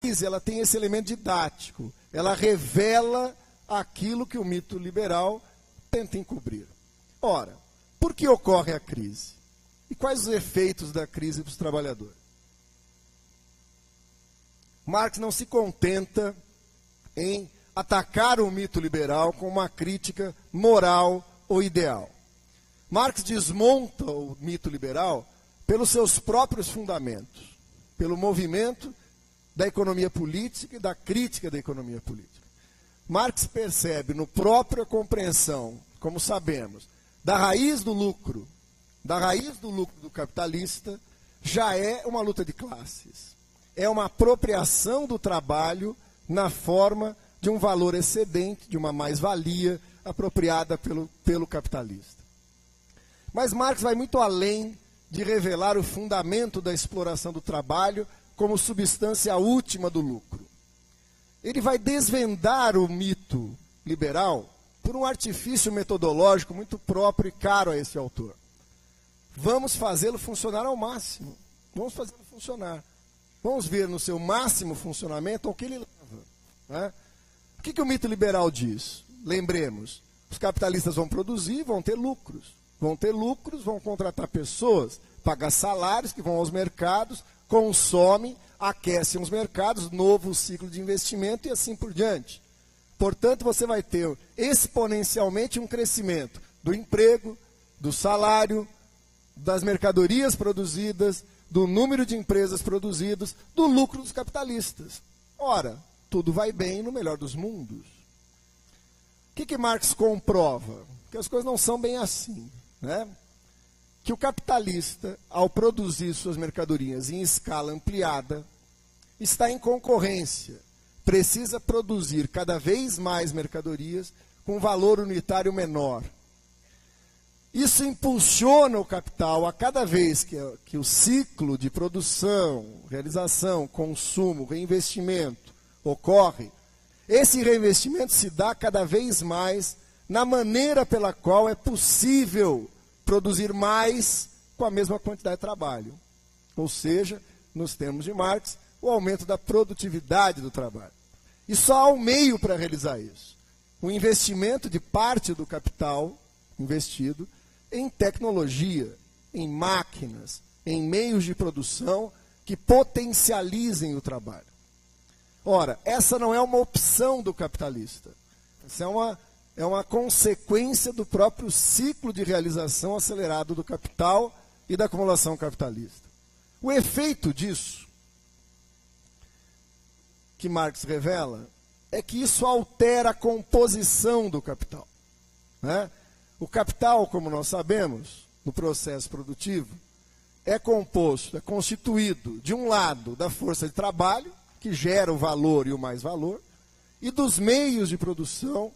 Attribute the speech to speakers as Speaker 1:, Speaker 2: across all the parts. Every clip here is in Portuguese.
Speaker 1: crise, ela tem esse elemento didático. Ela revela aquilo que o mito liberal tenta encobrir. Ora, por que ocorre a crise? E quais os efeitos da crise para os trabalhadores? Marx não se contenta em atacar o mito liberal com uma crítica moral ou ideal. Marx desmonta o mito liberal pelos seus próprios fundamentos, pelo movimento da economia política e da crítica da economia política. Marx percebe no própria compreensão, como sabemos, da raiz do lucro do capitalista, já é uma luta de classes. É uma apropriação do trabalho na forma de um valor excedente, de uma mais-valia apropriada pelo capitalista. Mas Marx vai muito além de revelar o fundamento da exploração do trabalho como substância última do lucro. Ele vai desvendar o mito liberal por um artifício metodológico muito próprio e caro a esse autor. Vamos fazê-lo funcionar ao máximo. Vamos fazê-lo funcionar. Vamos ver no seu máximo funcionamento ao que ele leva. Né? O que o mito liberal diz? Lembremos, os capitalistas vão produzir, vão ter lucros. Vão ter lucros, vão contratar pessoas, pagar salários que vão aos mercados, consomem, aquecem os mercados, novo ciclo de investimento e assim por diante. Portanto, você vai ter exponencialmente um crescimento do emprego, do salário, das mercadorias produzidas, do número de empresas produzidas, do lucro dos capitalistas. Ora, tudo vai bem no melhor dos mundos. O que Marx comprova? Que as coisas não são bem assim. Né? Que o capitalista, ao produzir suas mercadorias em escala ampliada, está em concorrência. Precisa produzir cada vez mais mercadorias com valor unitário menor. Isso impulsiona o capital a cada vez que o ciclo de produção, realização, consumo, reinvestimento ocorre. Esse reinvestimento se dá cada vez mais na maneira pela qual é possível produzir mais com a mesma quantidade de trabalho. Ou seja, nos termos de Marx, o aumento da produtividade do trabalho. E só há um meio para realizar isso. O investimento de parte do capital investido em tecnologia, em máquinas, em meios de produção que potencializem o trabalho. Ora, essa não é uma opção do capitalista. Essa é uma consequência do próprio ciclo de realização acelerado do capital e da acumulação capitalista. O efeito disso, que Marx revela, é que isso altera a composição do capital. Né? O capital, como nós sabemos, no processo produtivo, é constituído, de um lado, da força de trabalho, que gera o valor e o mais-valor, e dos meios de produção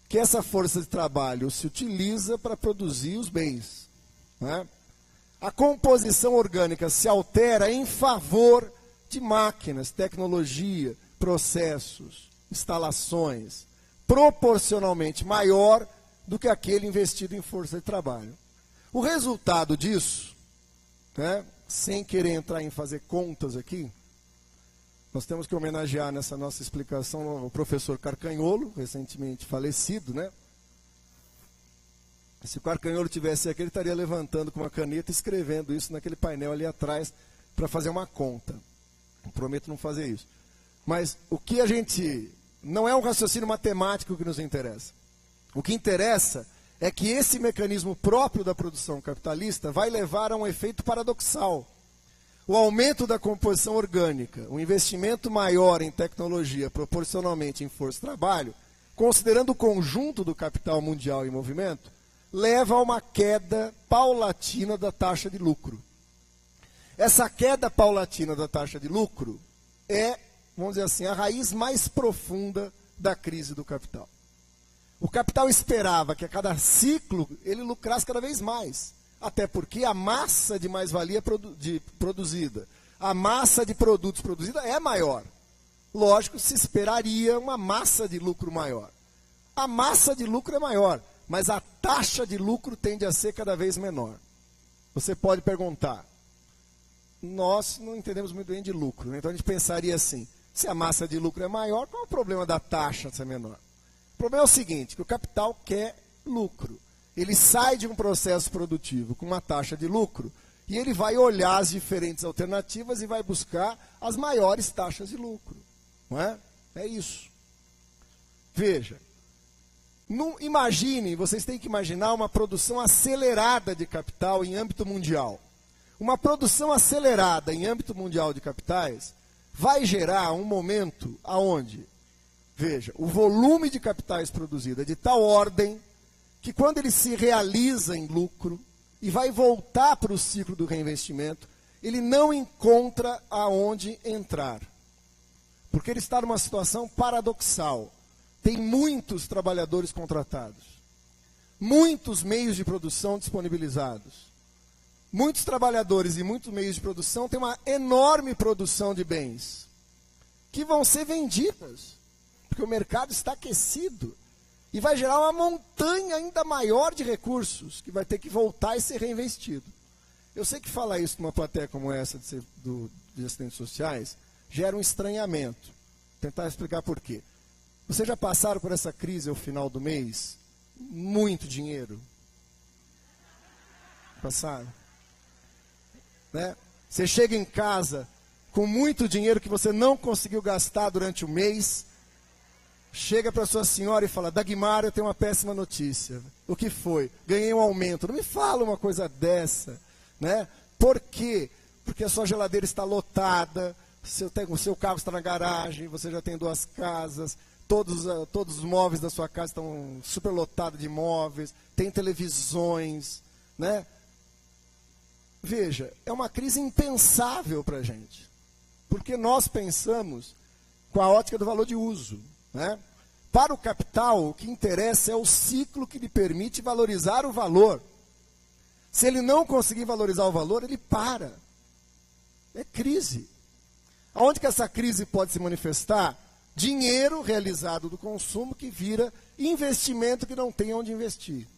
Speaker 1: que essa força de trabalho se utiliza para produzir os bens. Né? A composição orgânica se altera em favor de máquinas, tecnologia, processos, instalações, proporcionalmente maior do que aquele investido em força de trabalho. O resultado disso, né, sem querer entrar em fazer contas aqui, nós temos que homenagear nessa nossa explicação o professor Carcanholo, recentemente falecido, né? Se o Carcanholo tivesse aqui, ele estaria levantando com uma caneta e escrevendo isso naquele painel ali atrás para fazer uma conta. Eu prometo não fazer isso. Mas o que a gente... Não é um raciocínio matemático que nos interessa. O que interessa é que esse mecanismo próprio da produção capitalista vai levar a um efeito paradoxal. O aumento da composição orgânica, o investimento maior em tecnologia proporcionalmente em força de trabalho, considerando o conjunto do capital mundial em movimento, leva a uma queda paulatina da taxa de lucro. Essa queda paulatina da taxa de lucro é, vamos dizer assim, a raiz mais profunda da crise do capital. O capital esperava que a cada ciclo ele lucrasse cada vez mais. Até porque a massa de mais-valia produzida, a massa de produtos produzida é maior. Lógico, se esperaria uma massa de lucro maior. A massa de lucro é maior, mas a taxa de lucro tende a ser cada vez menor. Você pode perguntar, nós não entendemos muito bem de lucro, né? Então a gente pensaria assim, Se a massa de lucro é maior, qual é o problema da taxa ser menor? O problema é o seguinte, que o capital quer lucro. Ele sai de um processo produtivo com uma taxa de lucro e ele vai olhar as diferentes alternativas e vai buscar as maiores taxas de lucro. Não é? É isso. Veja, imagine, vocês têm que imaginar uma produção acelerada de capital em âmbito mundial. Uma produção acelerada em âmbito mundial de capitais vai gerar um momento aonde, veja, o volume de capitais produzido é de tal ordem que quando ele se realiza em lucro e vai voltar para o ciclo do reinvestimento, ele não encontra aonde entrar. Porque ele está numa situação paradoxal. Tem muitos trabalhadores contratados, muitos meios de produção disponibilizados. Muitos trabalhadores e muitos meios de produção têm uma enorme produção de bens que vão ser vendidas, porque o mercado está aquecido e vai gerar uma montanha ainda maior de recursos que vai ter que voltar e ser reinvestido. Eu sei que falar isso numa plateia como essa de assistentes sociais gera um estranhamento. Vou tentar explicar por quê. Vocês já passaram por essa crise ao final do mês? Muito dinheiro. Passaram? Né? Você chega em casa com muito dinheiro que você não conseguiu gastar durante o mês, chega para sua senhora e fala: Dagmar, eu tenho uma péssima notícia. O que foi? Ganhei um aumento. Não me fala uma coisa dessa. Né? Por quê? Porque a sua geladeira está lotada, o seu carro está na garagem, você já tem 2 casas, todos os móveis da sua casa estão superlotados de móveis, tem televisões, né? Veja, é uma crise impensável para a gente, porque nós pensamos com a ótica do valor de uso. Né? Para o capital, o que interessa é o ciclo que lhe permite valorizar o valor. Se ele não conseguir valorizar o valor, ele para. É crise. Aonde que essa crise pode se manifestar? Dinheiro realizado do consumo que vira investimento que não tem onde investir.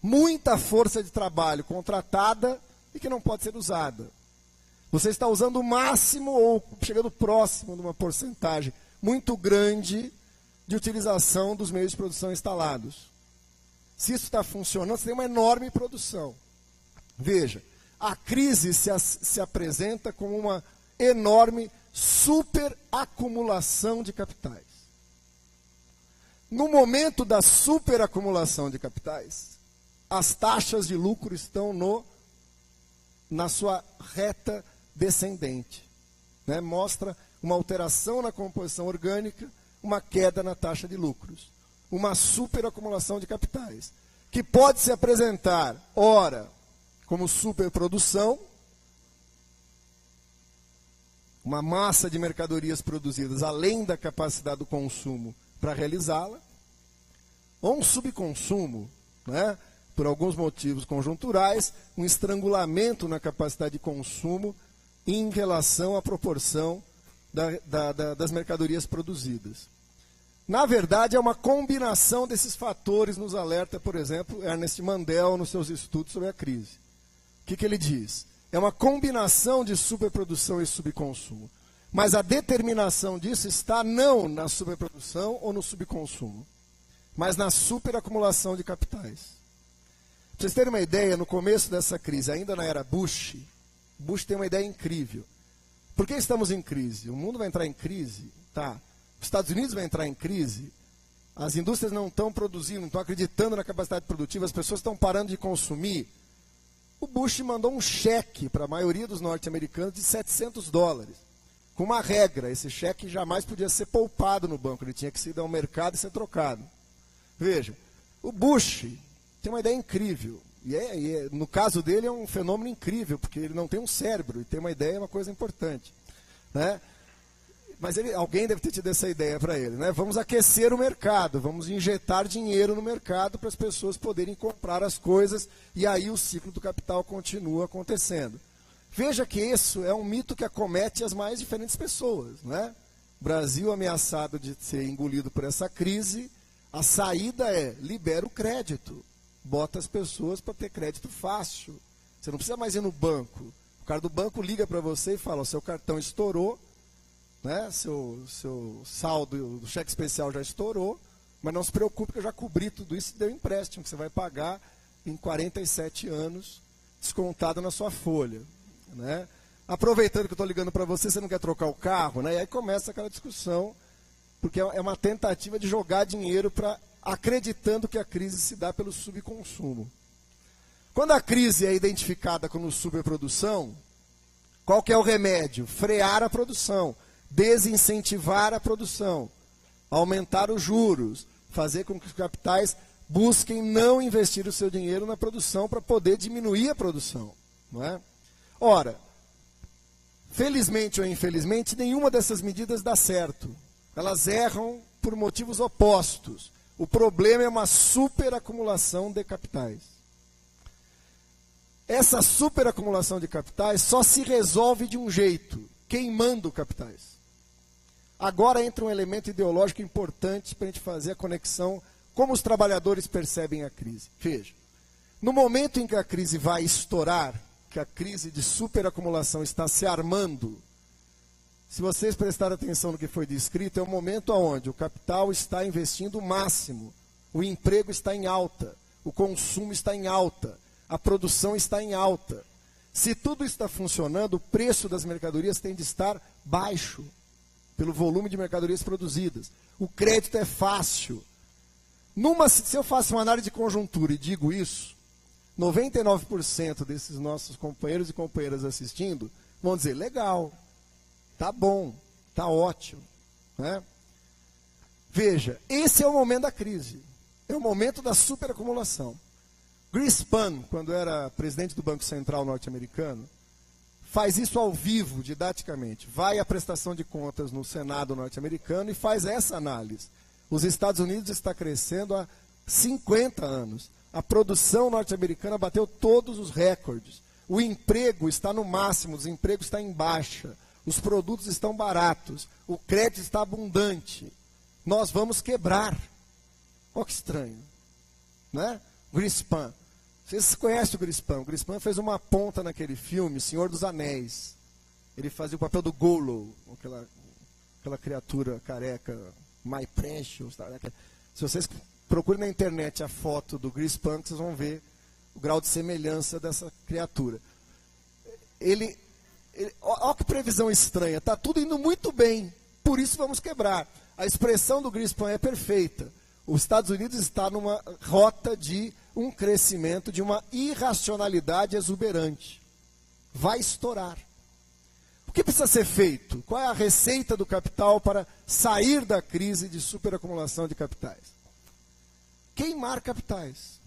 Speaker 1: Muita força de trabalho contratada e que não pode ser usada. Você está usando o máximo ou chegando próximo de uma porcentagem muito grande de utilização dos meios de produção instalados. Se isso está funcionando, você tem uma enorme produção. Veja, a crise se apresenta como uma enorme superacumulação de capitais. No momento da superacumulação de capitais, as taxas de lucro estão na sua reta descendente. Né? Mostra uma alteração na composição orgânica, uma queda na taxa de lucros. Uma superacumulação de capitais, que pode se apresentar, ora, como superprodução, uma massa de mercadorias produzidas além da capacidade do consumo para realizá-la, ou um subconsumo, né? Por alguns motivos conjunturais, um estrangulamento na capacidade de consumo em relação à proporção das mercadorias produzidas. Na verdade, é uma combinação desses fatores, nos alerta, por exemplo, Ernest Mandel nos seus estudos sobre a crise. O que ele diz? É uma combinação de superprodução e subconsumo. Mas a determinação disso está não na superprodução ou no subconsumo, mas na superacumulação de capitais. Para vocês terem uma ideia, no começo dessa crise, ainda na era Bush tem uma ideia incrível. Por que estamos em crise? O mundo vai entrar em crise? Tá. Os Estados Unidos vai entrar em crise? As indústrias não estão produzindo, não estão acreditando na capacidade produtiva, as pessoas estão parando de consumir. O Bush mandou um cheque para a maioria dos norte-americanos de $700, com uma regra: esse cheque jamais podia ser poupado no banco, ele tinha que ir ao mercado e ser trocado. Veja, o Bush tem uma ideia incrível, no caso dele é um fenômeno incrível, porque ele não tem um cérebro, e ter uma ideia é uma coisa importante. Né? Mas alguém deve ter tido essa ideia para ele. Né? Vamos aquecer o mercado, vamos injetar dinheiro no mercado para as pessoas poderem comprar as coisas, e aí o ciclo do capital continua acontecendo. Veja que isso é um mito que acomete as mais diferentes pessoas. Né? O Brasil ameaçado de ser engolido por essa crise, a saída é: libera o crédito. Bota as pessoas para ter crédito fácil. Você não precisa mais ir no banco. O cara do banco liga para você e fala: o seu cartão estourou, né? Seu saldo do cheque especial já estourou, mas não se preocupe que eu já cobri tudo isso e deu empréstimo, que você vai pagar em 47 anos, descontado na sua folha, né? Aproveitando que eu estou ligando para você, você não quer trocar o carro, né? E aí começa aquela discussão, porque é uma tentativa de jogar dinheiro acreditando que a crise se dá pelo subconsumo. Quando a crise é identificada como superprodução, qual que é o remédio? Frear a produção, desincentivar a produção, aumentar os juros, fazer com que os capitais busquem não investir o seu dinheiro na produção para poder diminuir a produção, não é? Ora, felizmente ou infelizmente, nenhuma dessas medidas dá certo. Elas erram por motivos opostos. O problema é uma superacumulação de capitais. Essa superacumulação de capitais só se resolve de um jeito, queimando capitais. Agora entra um elemento ideológico importante para a gente fazer a conexão, como os trabalhadores percebem a crise. Veja, no momento em que a crise vai estourar, que a crise de superacumulação está se armando, se vocês prestarem atenção no que foi descrito, é o momento onde o capital está investindo o máximo, o emprego está em alta, o consumo está em alta, a produção está em alta. Se tudo está funcionando, o preço das mercadorias tem de estar baixo, pelo volume de mercadorias produzidas. O crédito é fácil. Se eu faço uma análise de conjuntura e digo isso, 99% desses nossos companheiros e companheiras assistindo vão dizer, legal, tá bom, tá ótimo, né? Veja, esse é o momento da crise, é o momento da superacumulação. Greenspan, quando era presidente do Banco Central norte-americano, faz isso ao vivo, didaticamente. Vai à prestação de contas no Senado norte-americano e faz essa análise. Os Estados Unidos está crescendo há 50 anos. A produção norte-americana bateu todos os recordes. O emprego está no máximo, o desemprego está em baixa. Os produtos estão baratos. O crédito está abundante. Nós vamos quebrar. Olha que estranho, né? Greenspan. Vocês conhecem o Greenspan? O Greenspan fez uma ponta naquele filme, Senhor dos Anéis. Ele fazia o papel do Gollum, aquela criatura careca, My Precious. Se vocês procurem na internet a foto do Greenspan, vocês vão ver o grau de semelhança dessa criatura. Olha que previsão estranha, está tudo indo muito bem, por isso vamos quebrar. A expressão do Greenspan é perfeita. Os Estados Unidos está numa rota de um crescimento, de uma irracionalidade exuberante. Vai estourar. O que precisa ser feito? Qual é a receita do capital para sair da crise de superacumulação de capitais? Queimar capitais.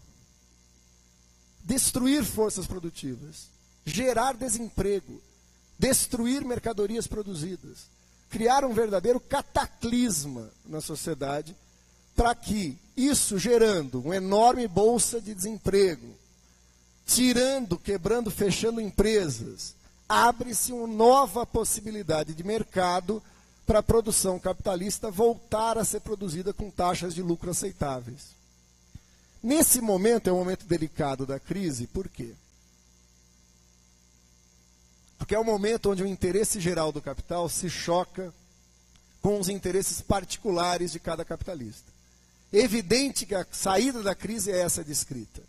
Speaker 1: Destruir forças produtivas. Gerar desemprego. Destruir mercadorias produzidas. Criar um verdadeiro cataclisma na sociedade, para que isso gerando uma enorme bolsa de desemprego, quebrando, fechando empresas, abre-se uma nova possibilidade de mercado para a produção capitalista voltar a ser produzida com taxas de lucro aceitáveis. Nesse momento, é um momento delicado da crise, por quê? Porque é o momento onde o interesse geral do capital se choca com os interesses particulares de cada capitalista. Evidente que a saída da crise é essa descrita.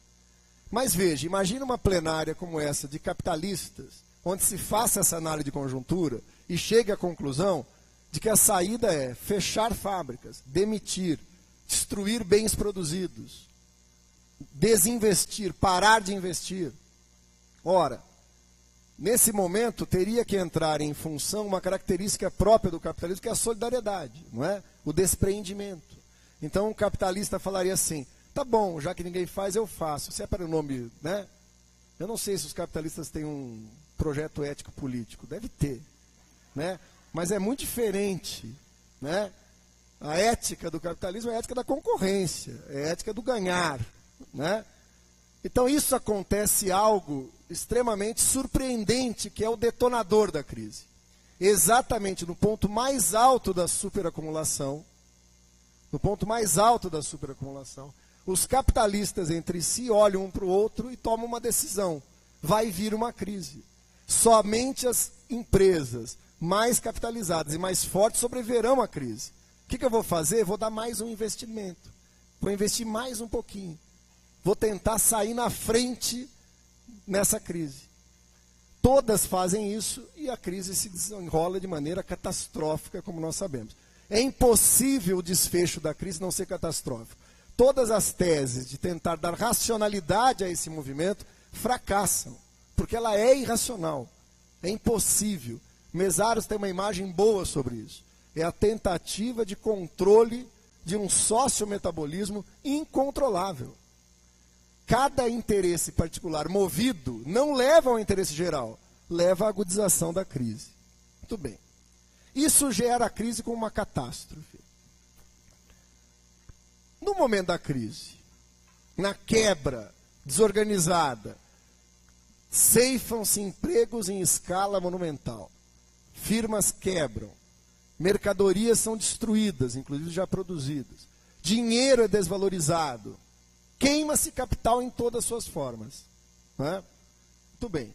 Speaker 1: Mas veja, imagine uma plenária como essa de capitalistas, onde se faça essa análise de conjuntura e chegue à conclusão de que a saída é fechar fábricas, demitir, destruir bens produzidos, desinvestir, parar de investir. Ora, nesse momento teria que entrar em função uma característica própria do capitalismo, que é a solidariedade, não é? O despreendimento. Então o capitalista falaria assim, tá bom, já que ninguém faz, eu faço. Se é para o nome, né? Eu não sei se os capitalistas têm um projeto ético-político, deve ter, né? Mas é muito diferente, né? A ética do capitalismo é a ética da concorrência, é a ética do ganhar, né? Então isso acontece algo extremamente surpreendente, que é o detonador da crise. Exatamente no ponto mais alto da superacumulação, os capitalistas entre si olham um para o outro e tomam uma decisão. Vai vir uma crise. Somente as empresas mais capitalizadas e mais fortes sobreviverão à crise. O que eu vou fazer? Vou dar mais um investimento. Vou investir mais um pouquinho. Vou tentar sair na frente nessa crise. Todas fazem isso e a crise se desenrola de maneira catastrófica, como nós sabemos. É impossível o desfecho da crise não ser catastrófico. Todas as teses de tentar dar racionalidade a esse movimento fracassam, porque ela é irracional. É impossível. Mesaros tem uma imagem boa sobre isso. É a tentativa de controle de um sociometabolismo incontrolável. Cada interesse particular movido não leva ao interesse geral, leva à agudização da crise. Muito bem. Isso gera a crise como uma catástrofe. No momento da crise, na quebra desorganizada, ceifam-se empregos em escala monumental. Firmas quebram. Mercadorias são destruídas, inclusive já produzidas. Dinheiro é desvalorizado. Queima-se capital em todas as suas formas. Não é? Muito bem.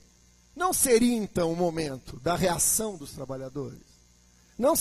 Speaker 1: Não seria, então, o momento da reação dos trabalhadores? Não